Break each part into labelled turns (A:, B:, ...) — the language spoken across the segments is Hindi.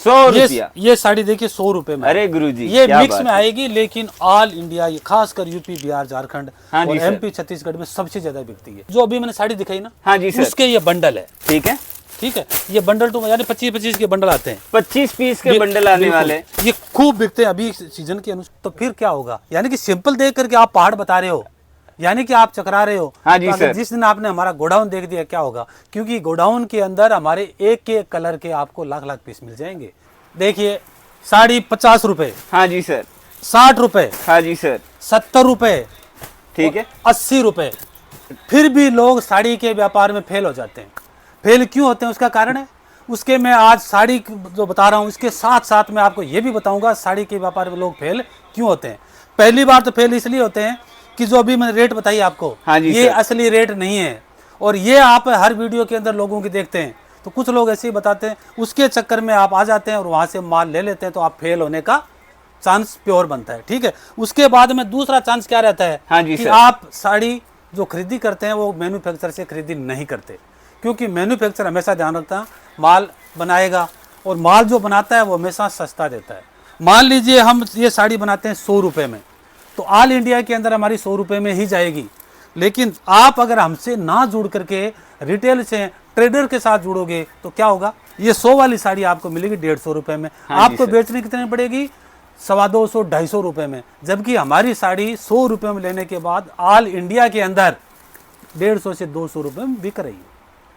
A: 100
B: ये साड़ी देखिए 100 रुपए में।
A: अरे गुरुजी,
B: ये मिक्स में आएगी, लेकिन ऑल इंडिया, खासकर यूपी, बिहार, झारखंड
A: हाँ
B: और
A: जी
B: एमपी, छत्तीसगढ़ में सबसे ज्यादा बिकती है। जो अभी मैंने साड़ी दिखाई ना,
A: हाँ जी सर,
B: उसके ये बंडल है।
A: ठीक है,
B: ठीक है, ये बंडल तो यानी 25-25 के बंडल आते हैं,
A: 25 पीस के बंडल आने वाले।
B: ये खूब बिकते हैं अभी सीजन के अनुसार। तो फिर क्या होगा, यानी कि सिंपल देख करके आप पहाड़ बता रहे हो, यानी कि आप चकरा रहे हो।
A: हाँ जी
B: तो
A: सर।
B: जिस दिन आपने हमारा गोडाउन देख दिया, क्या होगा, क्योंकि गोडाउन के अंदर हमारे एक एक कलर के आपको लाख लाख पीस मिल जाएंगे। देखिए साड़ी 50 रुपए,
A: हाँ जी सर,
B: 60 रुपए,
A: हाँ जी सर,
B: 70 रुपए,
A: ठीक है,
B: 80 रुपए। फिर भी लोग साड़ी के व्यापार में फेल हो जाते हैं। फेल क्यों होते हैं, उसका कारण है, उसके मैं आज साड़ी जो बता रहा हूँ, इसके साथ साथ मैं आपको ये भी बताऊंगा साड़ी के व्यापार में लोग फेल क्यों होते हैं। पहली बार तो फेल इसलिए होते हैं कि जो अभी मैंने रेट बताई आपको,
A: हाँ जी
B: ये
A: सर।
B: असली रेट नहीं है, और ये आप हर वीडियो के अंदर लोगों की देखते हैं, तो कुछ लोग ऐसे ही बताते हैं, उसके चक्कर में आप आ जाते हैं और वहाँ से माल ले लेते हैं, तो आप फेल होने का चांस प्योर बनता है। ठीक है, उसके बाद में दूसरा चांस क्या रहता है,
A: हाँ जी
B: कि
A: सर।
B: आप साड़ी जो खरीदी करते हैं वो मैन्युफैक्चर से खरीदी नहीं करते, क्योंकि मैन्युफैक्चर हमेशा ध्यान रखता है माल बनाएगा, और माल जो बनाता है वो हमेशा सस्ता देता है। मान लीजिए हम ये साड़ी बनाते हैं 100 रुपये में, तो ऑल इंडिया के अंदर हमारी 100 रुपये में ही जाएगी। लेकिन आप अगर हमसे ना जुड़ करके रिटेल से ट्रेडर के साथ जुड़ोगे तो क्या होगा, ये 100 वाली साड़ी आपको मिलेगी 150 रुपये में।
A: हाँ जी
B: आपको
A: सर।
B: बेचने कितने पड़ेगी, 250-250 रुपये में, जबकि हमारी साड़ी 100 रुपये में लेने के बाद ऑल इंडिया के अंदर 150 से 200 रुपये में बिक रही है।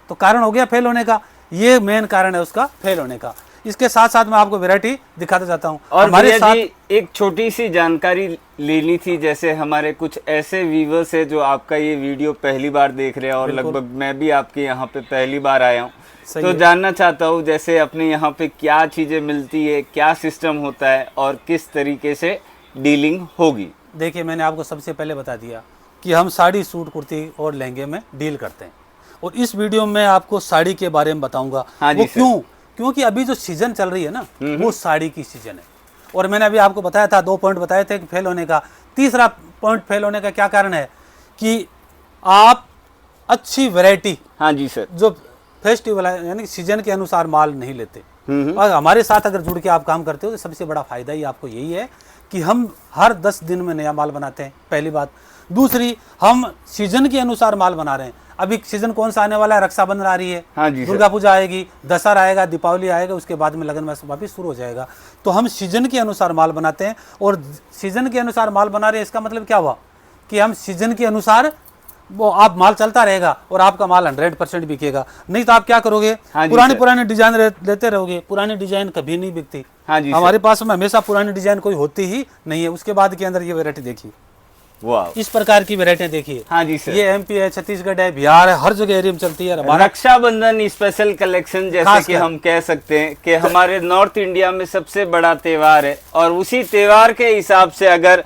B: तो कारण हो गया फेल होने का, ये मेन कारण है उसका फेल होने का। इसके साथ साथ मैं आपको वैरायटी दिखाता जाता हूँ।
A: और
B: हमारे
A: भैया
B: साथ
A: जी एक छोटी सी जानकारी लेनी थी, जैसे हमारे कुछ ऐसे व्यूवर्स है जो आपका ये वीडियो पहली बार देख रहे हैं, और लगभग मैं भी आपके यहाँ पे पहली बार आया हूँ, तो जानना चाहता हूँ जैसे अपने यहाँ पे क्या चीजें मिलती है, क्या सिस्टम होता है, और किस तरीके से डीलिंग होगी।
B: देखिए मैंने आपको सबसे पहले बता दिया कि हम साड़ी, सूट, कुर्ती और लहंगे में डील करते हैं, और इस वीडियो में आपको साड़ी के बारे में बताऊंगा।
A: हाँ जी
B: वो
A: सर।
B: क्यों, क्योंकि अभी जो सीजन चल रही है ना, वो साड़ी की सीजन है। और मैंने अभी आपको बताया था, 2 पॉइंट बताए थे कि फेल होने का। तीसरा पॉइंट फेल होने का क्या कारण है, कि आप अच्छी वैरायटी,
A: हाँ जी सर,
B: जो फेस्टिवल है यानी सीजन के अनुसार माल नहीं लेते। और हमारे साथ अगर जुड़ के आप काम करते हो तो सबसे बड़ा फायदा ही आपको यही है कि हम हर 10 दिन में नया माल बनाते हैं, पहली बात। दूसरी, हम सीजन के अनुसार माल बना रहे हैं। अभी सीजन कौन सा आने वाला है, रक्षाबंधन आ रही है,
A: हाँ जी सर।
B: दुर्गा पूजा आएगी, दशहरा आएगा, दीपावली आएगा, उसके बाद में लगन वापस शुरू हो जाएगा। तो हम सीजन के अनुसार माल बनाते हैं, और सीजन के अनुसार माल बना रहे हैं, इसका मतलब क्या हुआ कि हम सीजन के अनुसार वो आप माल चलता रहेगा और आपका माल 100% बिकेगा। नहीं तो आप क्या करोगे,
A: हाँ
B: पुराने डिजाइन लेते रहोगे, पुरानी डिजाइन कभी नहीं बिकती।
A: हाँ जी
B: हमारे पास में हमेशा पुरानी डिजाइन कोई होती ही नहीं है। उसके बाद के अंदर ये वैरायटी देखिए,
A: वाह,
B: इस प्रकार की वैरायटी देखिए।
A: हाँ जी सर।
B: ये एमपी है, छत्तीसगढ़ है, बिहार है, हर जगह एरिया में चलती है। हमारा
A: रक्षाबंधन स्पेशल कलेक्शन जैसे कि हम कह सकते हैं कि हमारे नॉर्थ इंडिया में सबसे बड़ा त्योहार है, और उसी त्योहार के हिसाब से अगर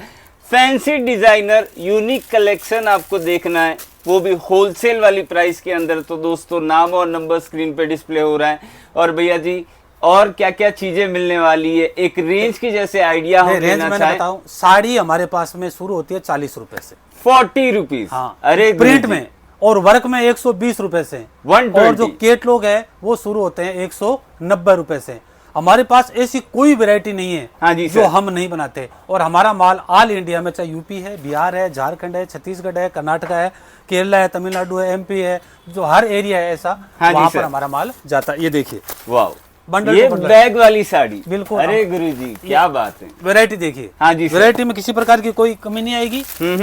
A: फैंसी डिजाइनर यूनिक कलेक्शन आपको देखना है, वो भी होलसेल वाली प्राइस के अंदर, तो दोस्तों नाम और नंबर स्क्रीन पे डिस्प्ले हो रहा है। और भैया जी और क्या क्या चीजें मिलने वाली है, एक रेंज की जैसे आइडिया हम
B: रेंज
A: लेना
B: मैंने बताऊं, साड़ी हमारे पास में शुरू होती है 40 रुपए से,
A: 40 रुपीज।
B: हाँ,
A: अरे
B: प्रिंट में, और वर्क में 120 रुपए से,
A: 120।
B: और जो कैटलॉग है वो शुरू होते हैं 190 रुपए से। हमारे पास ऐसी कोई वैरायटी नहीं है
A: हाँ जी
B: जो
A: सर।
B: हम नहीं बनाते, और हमारा माल ऑल इंडिया में, चाहे यूपी है, बिहार है, झारखंड है, छत्तीसगढ़ है, कर्नाटक है, केरला है, तमिलनाडु है, एमपी है, जो हर एरिया है ऐसा,
A: हाँ
B: वहां
A: जी
B: पर
A: सर।
B: हमारा माल जाता है। ये देखिए
A: वाह,
B: बंडल
A: ये
B: टू बंडल।
A: बैग वाली साड़ी,
B: बिल्कुल।
A: अरे गुरुजी क्या बात है।
B: वैरायटी देखिए,
A: हाँ जी सर।
B: वैरायटी में किसी प्रकार की कोई कमी नहीं आएगी,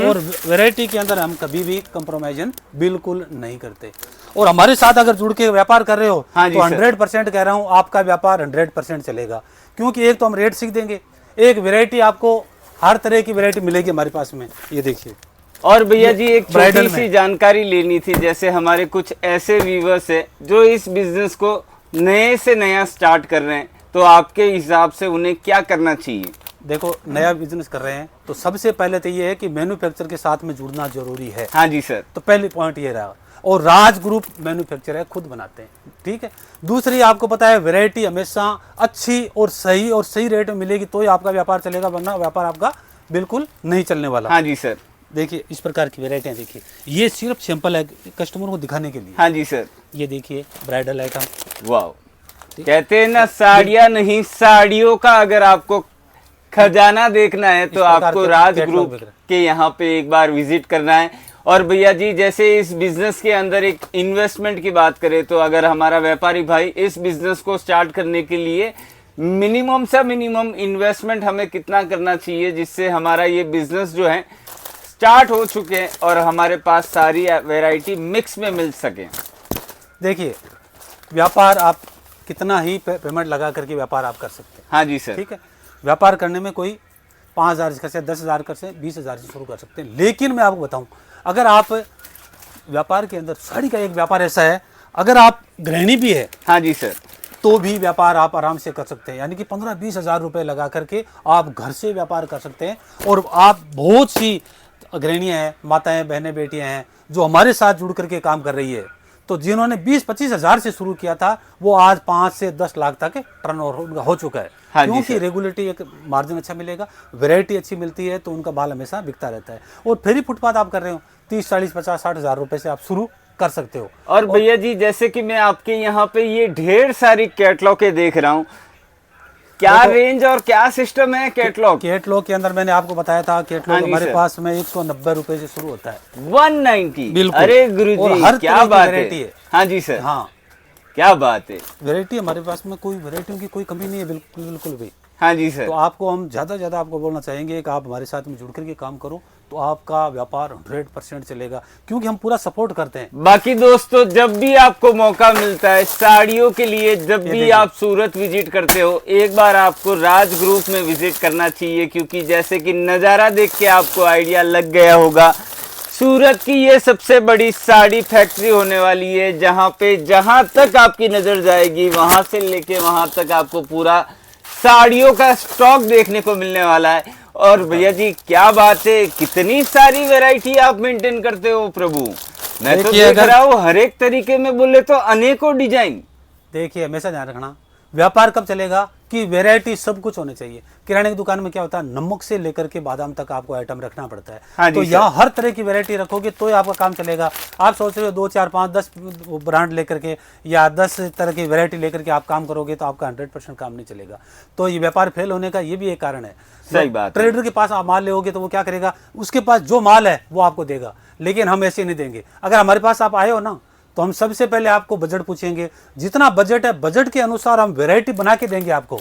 B: और वैरायटी के अंदर हम कभी भी कंप्रोमाइजन बिल्कुल नहीं करते। और हमारे साथ अगर जुड़ के व्यापार कर रहे हो,
A: हाँ जी
B: तो
A: सर।
B: 100% कह रहा हूँ आपका व्यापार 100% चलेगा, क्योंकि एक तो हम रेट सीख देंगे, एक वैरायटी आपको हर तरह की वैरायटी मिलेगी हमारे पास में। ये देखिए।
A: और भैया जी एक छोटी
B: ब्राइडल
A: सी
B: में
A: जानकारी लेनी थी, जैसे हमारे कुछ ऐसे व्यूवर्स है जो इस बिजनेस को नए से नया स्टार्ट कर रहे हैं, तो आपके हिसाब से उन्हें क्या करना चाहिए?
B: देखो, नया बिजनेस कर रहे हैं तो सबसे पहले तो ये है कि मैन्युफैक्चर के साथ में जुड़ना जरूरी है।
A: हाँ जी सर।
B: तो पहली पॉइंट ये रहा, और राज ग्रुप मैन्युफैक्चर है, खुद बनाते हैं, ठीक है। दूसरी, आपको पता है वैरायटी हमेशा अच्छी और सही रेट में मिलेगी तो ही आपका व्यापार चलेगा, वरना व्यापार आपका बिल्कुल नहीं चलने वाला।
A: हाँ जी सर।
B: देखिए इस प्रकार की वैरायटियाँ देखिए, ये सिर्फ सैंपल है कस्टमर को दिखाने के लिए।
A: हाँ जी सर।
B: ये देखिए ब्राइडल आइटम,
A: वाह, कहते हैं ना, साड़ियां नहीं साड़ियों का अगर आपको खजाना देखना है तो आपको राज ग्रुप के यहाँ पे एक बार विजिट करना है। और भैया जी, जैसे इस बिजनेस के अंदर एक इन्वेस्टमेंट की बात करें तो अगर हमारा व्यापारी भाई इस बिजनेस को स्टार्ट करने के लिए मिनिमम से मिनिमम इन्वेस्टमेंट हमें कितना करना चाहिए, जिससे हमारा ये बिजनेस जो है स्टार्ट हो चुके हैं और हमारे पास सारी वैरायटी मिक्स में मिल सके?
B: देखिए, व्यापार आप कितना ही पेमेंट लगा करके व्यापार आप कर सकते हैं।
A: हाँ जी सर।
B: ठीक है, व्यापार करने में कोई 5,000 कर से 10,000 कर से 20,000 से शुरू कर सकते हैं। लेकिन मैं आपको बताऊं, अगर आप व्यापार के अंदर साड़ी का एक व्यापार ऐसा है, अगर आप गृहिणी भी है,
A: हाँ जी सर,
B: तो भी व्यापार आप आराम से कर सकते हैं। यानी कि 15-20 हज़ार रुपये लगा करके आप घर से व्यापार कर सकते हैं। और आप बहुत सी गृहिणियाँ हैं, माताएं, बहनें, बेटियां हैं जो हमारे साथ जुड़ करके काम कर रही है, तो जिन्होंने 20-25 हज़ार से शुरू किया था वो आज 5 से 10 लाख तक टर्नओवर उनका हो चुका है।
A: हाँ,
B: क्योंकि रेगुलेटरी एक मार्जिन अच्छा मिलेगा, वैरायटी अच्छी मिलती है, तो उनका माल हमेशा बिकता रहता है। और फिर ही फुटपाथ आप कर रहे हो 30, 40, 50, 60 हज़ार रुपये से आप शुरू कर सकते हो।
A: और भैया जी, जैसे कि मैं आपके यहाँ पे ये ढेर सारी कैटलॉग देख रहा हूँ, क्या रेंज और क्या सिस्टम है कैटलॉग?
B: कैटलॉग के अंदर मैंने आपको बताया था, कैटलॉग हमारे पास में 190 रुपए से शुरू होता है।
A: 190?
B: बिल्कुल।
A: अरे गुरुजी, क्या बात है। हाँ जी सर,
B: हाँ,
A: क्या बात है।
B: वैरायटी हमारे पास में कोई वैरायटियों की कोई कमी नहीं है, बिल्कुल बिल्कुल भी।
A: हाँ जी सर।
B: तो आपको हम ज़्यादा आपको बोलना चाहेंगे कि आप हमारे साथ में जुड़ करके काम करो, तो आपका व्यापार 100% चलेगा, क्योंकि हम पूरा सपोर्ट करते हैं।
A: बाकी दोस्तों, जब भी आपको मौका मिलता है साड़ियों के लिए, जब भी आप सूरत विजिट करते हो, एक बार आपको राज ग्रुप में विजिट करना चाहिए, क्योंकि जैसे कि नज़ारा देख के आपको आइडिया लग गया होगा, सूरत की ये सबसे बड़ी साड़ी फैक्ट्री होने वाली है, जहाँ पे जहाँ तक आपकी नज़र जाएगी वहाँ से लेके वहाँ तक आपको पूरा साड़ियों का स्टॉक देखने को मिलने वाला है। और भैया जी, क्या बात है, कितनी सारी वैरायटी आप मेंटेन करते हो प्रभु। मैं तो देख रहा हूँ हर एक तरीके में बोले तो अनेकों डिजाइन।
B: देखिए, हमेशा ध्यान रखना, व्यापार कब चलेगा कि वैरायटी सब कुछ होने चाहिए। किराने की दुकान में क्या होता है, नमक से लेकर के बादाम तक आपको आइटम रखना पड़ता है।
A: हाँ,
B: तो यहाँ हर तरह की वैरायटी रखोगे तो ही आपका काम चलेगा। आप सोच रहे हो 2, 4, 5, 10 ब्रांड लेकर के या 10 तरह की वैरायटी लेकर के आप काम करोगे तो आपका 100% काम नहीं चलेगा। तो ये व्यापार फेल होने का ये भी एक कारण है।
A: सही बात।
B: ट्रेडर के पास आप माल लेोगे तो वो क्या करेगा, उसके पास जो माल है वो आपको देगा, लेकिन हम ऐसे नहीं देंगे। अगर हमारे पास आप आए हो ना, तो हम सबसे पहले आपको बजट पूछेंगे, जितना बजट है बजट के अनुसार हम वैरायटी बना के देंगे आपको,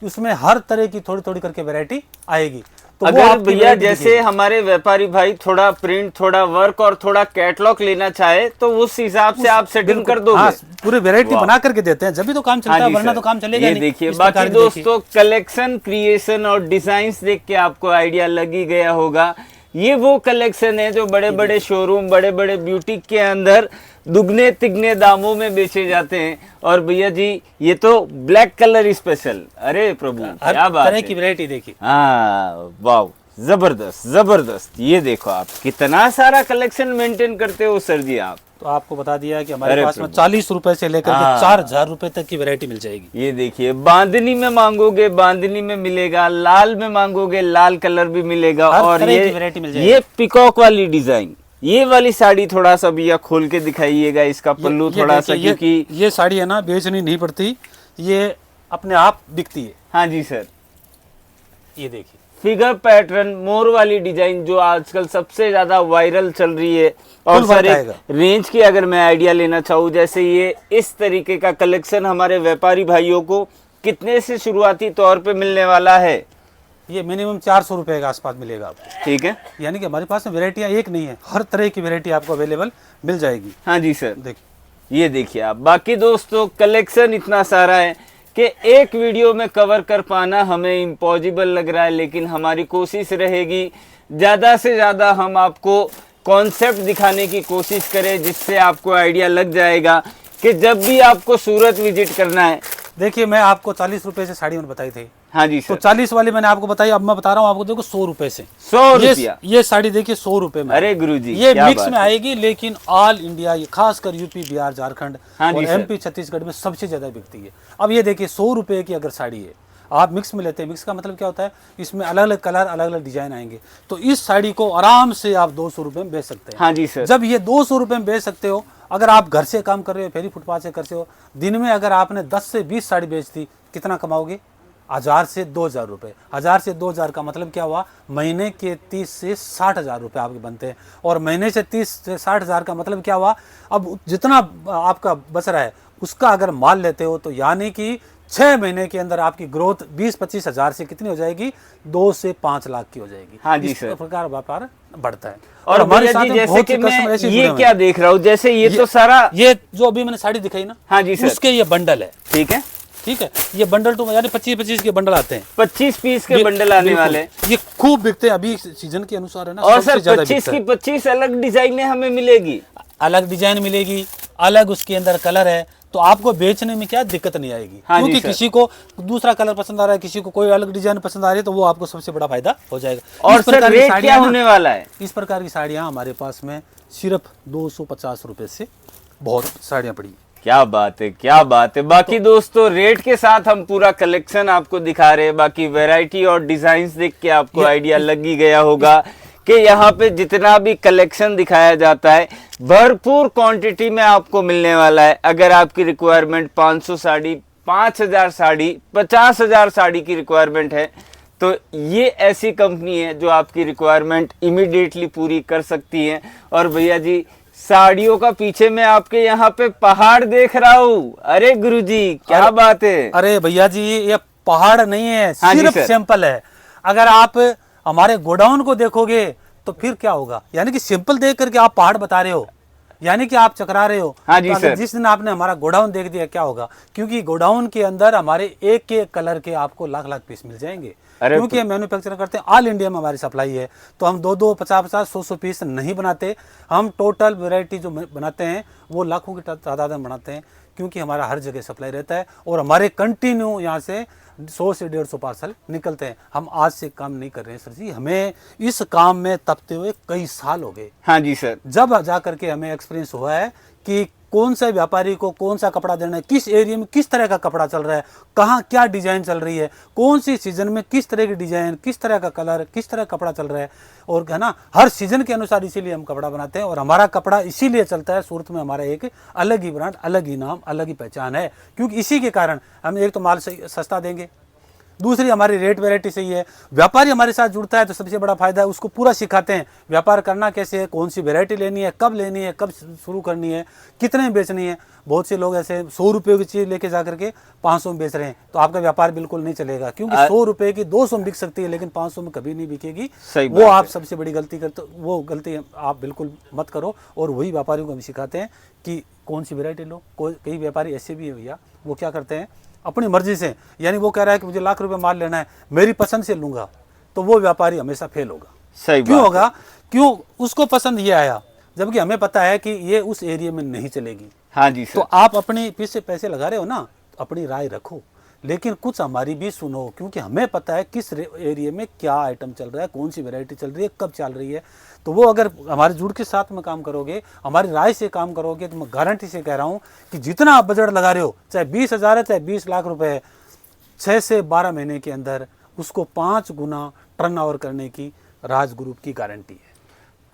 B: उसमें हर तरह की थोड़ी थोड़ी करके वैरायटी आएगी। तो
A: अगर भैया जैसे हमारे व्यापारी भाई थोड़ा प्रिंट, थोड़ा वर्क और थोड़ा कैटलॉग लेना चाहे तो उस हिसाब से आप सेटिंग कर दोगे?
B: हाँ, पूरी वैरायटी बना करके देते हैं, जब भी तो काम चलता है, वरना तो काम चलेगा नहीं।
A: देखिए, बाकी दोस्तों, कलेक्शन, क्रिएशन और डिजाइन्स देख के आपको आइडिया लग ही गया होगा। ये वो कलेक्शन है जो बड़े बड़े शोरूम, बड़े बड़े ब्यूटीक के अंदर दुगने तिगने दामों में बेचे जाते हैं। और भैया जी, ये तो ब्लैक कलर स्पेशल, अरे प्रभु क्या बात है,
B: तरह की वैरायटी देखिए।
A: हाँ, वाह, जबरदस्त जबरदस्त। ये देखो, आप कितना सारा कलेक्शन मेंटेन करते हो सर जी आप।
B: तो आपको बता दिया कि हमारे पास में 40 रुपए से लेकर के 4,000 रुपए तक की वैरायटी मिल जाएगी।
A: ये देखिए, बांधनी में मांगोगे बांधनी में मिलेगा, लाल में मांगोगे लाल कलर भी मिलेगा। और ये पिकॉक वाली डिजाइन, ये वाली साड़ी थोड़ा सा भैया खोल के दिखाइएगा, इसका पल्लू थोड़ा सा, क्योंकि
B: ये साड़ी है ना, बेचनी नहीं पड़ती, ये अपने आप बिकती है।
A: हाँ जी सर।
B: ये देखिए,
A: फिगर पैटर्न मोर वाली डिजाइन जो आजकल सबसे ज्यादा वायरल चल रही है। और सर, रेंज की अगर मैं आइडिया लेना चाहूँ, जैसे ये इस तरीके का कलेक्शन हमारे व्यापारी भाइयों को कितने से शुरुआती तौर पे मिलने वाला है?
B: ये मिनिमम 400 रुपए के आसपास मिलेगा आपको।
A: ठीक है,
B: यानी कि हमारे पास में वैरायटियाँ एक नहीं है, हर तरह की वैरायटी आपको अवेलेबल मिल जाएगी।
A: हाँ जी सर,
B: देखिए,
A: ये देखिए आप। बाकी दोस्तों, कलेक्शन इतना सारा है कि एक वीडियो में कवर कर पाना हमें इम्पॉसिबल लग रहा है, लेकिन हमारी कोशिश रहेगी ज़्यादा से ज़्यादा हम आपको कॉन्सेप्ट दिखाने की कोशिश करें, जिससे आपको आइडिया लग जाएगा कि जब भी आपको सूरत विजिट करना है।
B: देखिए, मैं आपको 40 रुपए से साड़ी मैंने बताई थी।
A: हाँ जी सर।
B: तो 40 वाली मैंने आपको बताई, अब मैं बता रहा हूँ आपको, देखो 100 रुपए से।
A: 100 रुपया
B: ये साड़ी देखिए 100 रुपए में।
A: अरे गुरुजी,
B: ये मिक्स में आएगी, लेकिन ऑल इंडिया, खासकर यूपी, बिहार, झारखंड और MP, छत्तीसगढ़ में सबसे ज्यादा बिकती है। अब ये देखिए 100 रुपए की अगर साड़ी है, आप मिक्स में लेते हैं, मिक्स का मतलब क्या होता है, इसमें अलग अलग कलर, अलग अलग डिजाइन आएंगे, तो इस साड़ी को आराम से आप 200 रुपए में बेच सकते हैं।
A: हाँ जी सर।
B: जब ये 200 रुपए में बेच सकते हो, अगर आप घर से काम कर रहे हो, फेरी फुटपाथ से कर रहे हो, दिन में अगर आपने 10 से 20 साड़ी बेच दी, कितना कमाओगे? 1000 से 2000 रुपये। 1000 से 2000 का मतलब क्या हुआ? महीने के 30 से 60 हजार रुपये आपके बनते हैं। और महीने से 30 से 60 हजार का मतलब क्या हुआ? अब जितना आपका बच रहा है उसका अगर माल लेते हो तो यानी कि 6 महीने के अंदर आपकी ग्रोथ 20-25 हजार से कितनी हो जाएगी? 2 से 5 लाख की हो जाएगी।
A: हाँ जी
B: इस
A: सर।
B: प्रकार व्यापार बढ़ता है।
A: और हमारे साथ जैसे कि मैं ये क्या देख रहा हूँ, जैसे ये तो सारा,
B: ये जो अभी मैंने साड़ी दिखाई ना,
A: हाँ जी सर,
B: उसके ये बंडल है।
A: ठीक है,
B: ठीक है, ये बंडल तो यानी 25-25 के बंडल आते हैं,
A: 25 पीस के बंडल आने वाले।
B: ये खूब बिकते हैं अभी सीजन के अनुसार है ना।
A: और सर 25 की 25 अलग डिजाइनें हमें मिलेगी,
B: अलग डिजाइन मिलेगी, अलग उसके अंदर कलर है, तो आपको बेचने में क्या दिक्कत नहीं आएगी।
A: हाँ
B: क्योंकि किसी को दूसरा कलर पसंद आ रहा है, किसी को कोई अलग डिजाइन पसंद आ रही है, तो वो आपको सबसे बड़ा फायदा हो जाएगा।
A: और सर रेट क्या होने वाला है?
B: इस प्रकार की साड़ियाँ हमारे पास में सिर्फ 250 रुपए से बहुत साड़ियाँ पड़ी।
A: क्या बात है, क्या बात है। बाकी दोस्तों रेट के साथ हम पूरा कलेक्शन आपको दिखा रहे हैं, बाकी वैरायटी और डिजाइन्स देख के आपको आइडिया लग ही गया होगा कि यहाँ पे जितना भी कलेक्शन दिखाया जाता है भरपूर क्वांटिटी में आपको मिलने वाला है। अगर आपकी रिक्वायरमेंट 500 साड़ी, 5000 साड़ी, 50,000 साड़ी की रिक्वायरमेंट है तो ये ऐसी कंपनी है जो आपकी रिक्वायरमेंट इमीडिएटली पूरी कर सकती है। और भैया जी साड़ियों का पीछे मैं आपके यहाँ पे पहाड़ देख रहा हूँ। अरे गुरुजी क्या बात है।
B: अरे भैया जी ये पहाड़ नहीं है,
A: हाँ
B: सिर्फ सैंपल है। अगर आप हमारे गोडाउन को देखोगे तो फिर क्या होगा? यानी कि सिंपल देख करके आप पहाड़ बता रहे हो, यानी कि आप चकरा रहे हो।
A: हाँ जी
B: तो
A: सर।
B: जिस दिन आपने हमारा गोडाउन देख दिया क्या होगा? क्योंकि गोडाउन के अंदर हमारे एक एक कलर के आपको लाख लाख पीस मिल जाएंगे। क्योंकि हम मैन्युफैक्चर करते हैं, ऑल इंडिया में हमारी सप्लाई है, तो हम 2-2, 50-50, 100-100 पीस नहीं बनाते। हम टोटल वैरायटी जो बनाते हैं वो लाखों की तादाद में बनाते हैं, क्योंकि हमारा हर जगह सप्लाई रहता है। और हमारे कंटिन्यू यहाँ से 100 से 150 पार्सल निकलते हैं। हम आज से काम नहीं कर रहे हैं सर जी, हमें इस काम में तपते हुए कई साल हो गए।
A: हाँ जी सर।
B: जब जा करके हमें एक्सपीरियंस हुआ है कि कौन सा व्यापारी को कौन सा कपड़ा देना है, किस एरिया में किस तरह का कपड़ा चल रहा है, कहाँ क्या डिजाइन चल रही है, कौन सी सीजन में किस तरह की डिजाइन, किस तरह का कलर, किस तरह का कपड़ा चल रहा है, और है ना हर सीजन के अनुसार इसीलिए हम कपड़ा बनाते हैं। और हमारा कपड़ा इसीलिए चलता है सूरत में, हमारा एक अलग ही ब्रांड, अलग ही नाम, अलग ही पहचान है। क्योंकि इसी के कारण हम एक तो माल सस्ता देंगे, दूसरी हमारी रेट वैरायटी सही है। व्यापारी हमारे साथ जुड़ता है तो सबसे बड़ा फायदा है, उसको पूरा सिखाते हैं व्यापार करना कैसे है, कौन सी वैरायटी लेनी है, कब लेनी है, कब शुरू करनी है, कितने में बेचनी है। बहुत से लोग ऐसे 100 रुपये की चीज़ लेके जा करके 500 में बेच रहे हैं, तो आपका व्यापार बिल्कुल नहीं चलेगा। क्योंकि 100 रुपये की 200 में बिक सकती है, लेकिन 500 में कभी नहीं बिकेगी। वो आप सबसे बड़ी गलती करते, वो गलती आप बिल्कुल मत करो। और वही व्यापारियों को हम सिखाते हैं कि कौन सी वैरायटी लो। कई व्यापारी ऐसे भी है भैया, वो क्या करते हैं अपनी मर्जी से, यानी वो कह रहा है कि मुझे लाख रुपए माल लेना है, मेरी पसंद से लूंगा, तो वो व्यापारी हमेशा फेल होगा।
A: सही
B: क्यों होगा? क्यों? उसको पसंद ये आया, जबकि हमें पता है कि ये उस एरिया में नहीं चलेगी।
A: हाँ जी सर।
B: तो आप अपनी पीछे पैसे लगा रहे हो ना, अपनी राय रखो, लेकिन कुछ हमारी भी सुनो, क्योंकि हमें पता है किस एरिया में क्या आइटम चल रहा है, कौन सी वैरायटी चल रही है, कब चल रही है। तो वो अगर हमारे जुड़ के साथ में काम करोगे, हमारी राय से काम करोगे, तो मैं गारंटी से कह रहा हूँ कि जितना आप बजट लगा रहे हो, चाहे 20,000 है, चाहे 20 लाख रुपए है, 6 से 12 महीने के अंदर उसको 5 गुना टर्नओवर करने की राज ग्रुप की गारंटी है।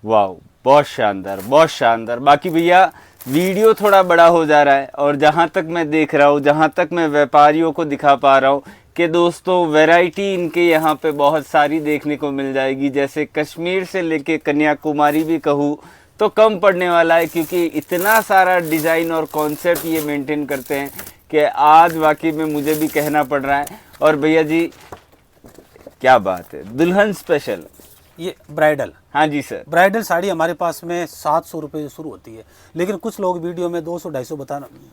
A: वाह, बहुत शानदार, बहुत शानदार। बाकी भैया वीडियो थोड़ा बड़ा हो जा रहा है, और जहाँ तक मैं देख रहा हूँ, जहाँ तक मैं व्यापारियों को दिखा पा रहा हूँ कि दोस्तों वैरायटी इनके यहाँ पे बहुत सारी देखने को मिल जाएगी। जैसे कश्मीर से लेके कन्याकुमारी भी कहूँ तो कम पड़ने वाला है, क्योंकि इतना सारा डिज़ाइन और कॉन्सेप्ट ये मेंटेन करते हैं कि आज वाकई में मुझे भी कहना पड़ रहा है। और भैया जी क्या बात है, दुल्हन स्पेशल,
B: ये ब्राइडल।
A: हाँ जी सर।
B: ब्राइडल साड़ी हमारे पास में 700 रुपये से शुरू होती है, लेकिन कुछ लोग वीडियो में 200-250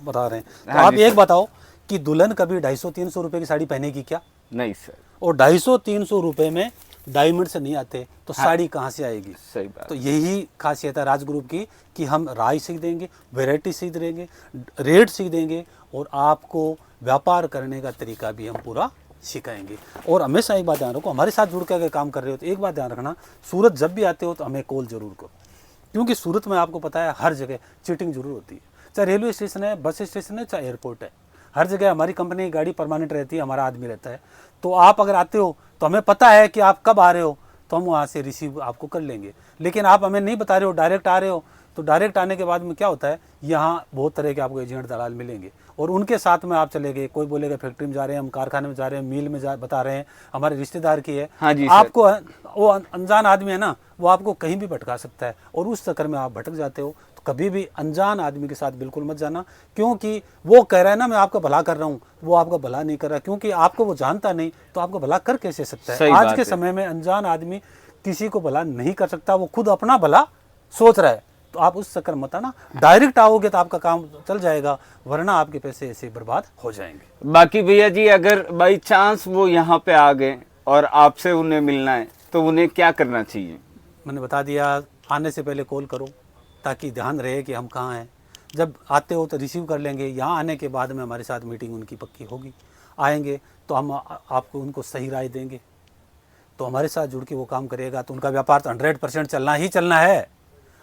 B: बता रहे हैं। तो
A: हाँ
B: आप
A: जी
B: एक
A: सर।
B: बताओ कि दुल्हन कभी 250-300 रुपये की साड़ी पहनेगी क्या?
A: नहीं सर।
B: और 250-300 रुपये में डायमंड से नहीं आते, तो
A: हाँ।
B: साड़ी कहाँ से आएगी?
A: सही बात।
B: तो यही खासियत है राज ग्रुप की कि हम राय सीख देंगे, वैरायटी सीख देंगे, रेट सीख देंगे, और आपको व्यापार करने का तरीका भी हम पूरा सिखाएंगे। और हमेशा एक बात ध्यान रखो, हमारे साथ जुड़ कर काम कर रहे हो तो एक बात ध्यान रखना, सूरत जब भी आते हो तो हमें कॉल जरूर करो, क्योंकि सूरत में आपको पता है हर जगह चीटिंग जरूर होती है। चाहे रेलवे स्टेशन है, बस स्टेशन है, चाहे एयरपोर्ट है, हर जगह हमारी कंपनी की गाड़ी परमानेंट रहती है, हमारा आदमी रहता है। तो आप अगर आते हो तो हमें पता है कि आप कब आ रहे हो, तो हम वहाँ से रिसीव आपको कर लेंगे। लेकिन आप हमें नहीं बता रहे हो, डायरेक्ट आ रहे हो, तो डायरेक्ट आने के बाद में क्या होता है, यहाँ बहुत तरह के आपको एजेंट दलाल मिलेंगे और उनके साथ में आप चले गए। कोई बोलेगा फैक्ट्री में जा रहे हैं, हम कारखाने में जा रहे हैं, मिल में बता रहे हैं हमारे रिश्तेदार की है।
A: हाँ जी
B: आपको वो अनजान आदमी है ना, वो आपको कहीं भी भटका सकता है और उस चक्कर में आप भटक जाते हो। तो कभी भी अनजान आदमी के साथ बिल्कुल मत जाना, क्योंकि वो कह रहा है ना मैं आपका भला कर रहा हूँ, वो आपका भला नहीं कर रहा, क्योंकि आपको वो जानता नहीं तो आपको भला कर कैसे सकता है। आज के समय में अनजान आदमी किसी को भला नहीं कर सकता, वो खुद अपना भला सोच रहा है। तो आप उस चक्कर मत आना, डायरेक्ट आओगे तो आपका काम चल जाएगा, वरना आपके पैसे ऐसे बर्बाद हो जाएंगे।
A: बाकी भैया जी अगर बाई चांस वो यहाँ पे आ गए और आपसे उन्हें मिलना है तो उन्हें क्या करना चाहिए?
B: मैंने बता दिया, आने से पहले कॉल करो ताकि ध्यान रहे कि हम कहाँ हैं। जब आते हो तो रिसीव कर लेंगे, यहाँ आने के बाद में हमारे साथ मीटिंग उनकी पक्की होगी। आएंगे तो हम आपको उनको सही राय देंगे, तो हमारे साथ जुड़ के वो काम करेगा तो उनका व्यापार तो 100% चलना ही चलना है।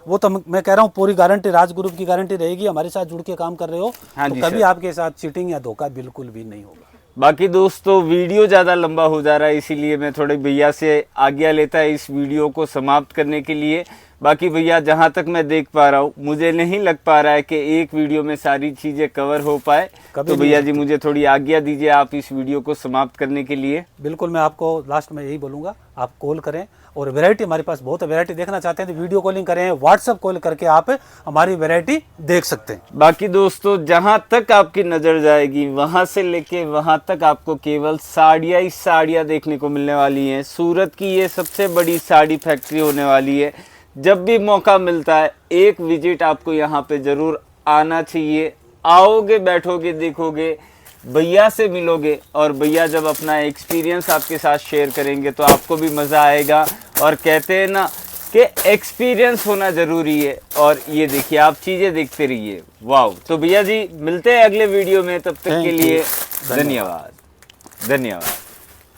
B: वो तो मैं कह रहा हूँ पूरी गारंटी, राज ग्रुप की गारंटी रहेगी। हमारे साथ जुड़ के काम कर रहे हो तो कभी आपके साथ चीटिंग या धोखा बिल्कुल भी नहीं होगा।
A: बाकी दोस्तों वीडियो ज़्यादा लंबा हो जा रहा है, इसीलिए मैं थोड़े भैया से आज्ञा लेता है इस वीडियो को समाप्त करने के लिए। बाकी भैया जहाँ तक मैं देख पा रहा हूँ, मुझे नहीं लग पा रहा है कि एक वीडियो में सारी चीज़ें कवर हो पाए, तो भैया जी मुझे थोड़ी आज्ञा दीजिए आप इस वीडियो को समाप्त करने के लिए।
B: बिल्कुल, मैं आपको लास्ट में यही बोलूँगा, आप कॉल करें और वैरायटी हमारे पास बहुत है। वैरायटी देखना चाहते हैं तो वीडियो कॉलिंग करें, व्हाट्सअप कॉल करके आप हमारी वैरायटी देख सकते हैं।
A: बाकी दोस्तों जहां तक आपकी नज़र जाएगी वहां से लेके वहां तक आपको केवल साड़ियाँ ही साड़ियाँ देखने को मिलने वाली हैं। सूरत की ये सबसे बड़ी साड़ी फैक्ट्री होने वाली है। जब भी मौका मिलता है एक विजिट आपको यहाँ पे ज़रूर आना चाहिए। आओगे, बैठोगे, देखोगे, भैया से मिलोगे और भैया जब अपना एक्सपीरियंस आपके साथ शेयर करेंगे तो आपको भी मज़ा आएगा। और कहते हैं ना कि एक्सपीरियंस होना ज़रूरी है। और ये देखिए, आप चीज़ें देखते रहिए। वाह! तो भैया जी मिलते हैं अगले वीडियो में, तब तक के लिए धन्यवाद।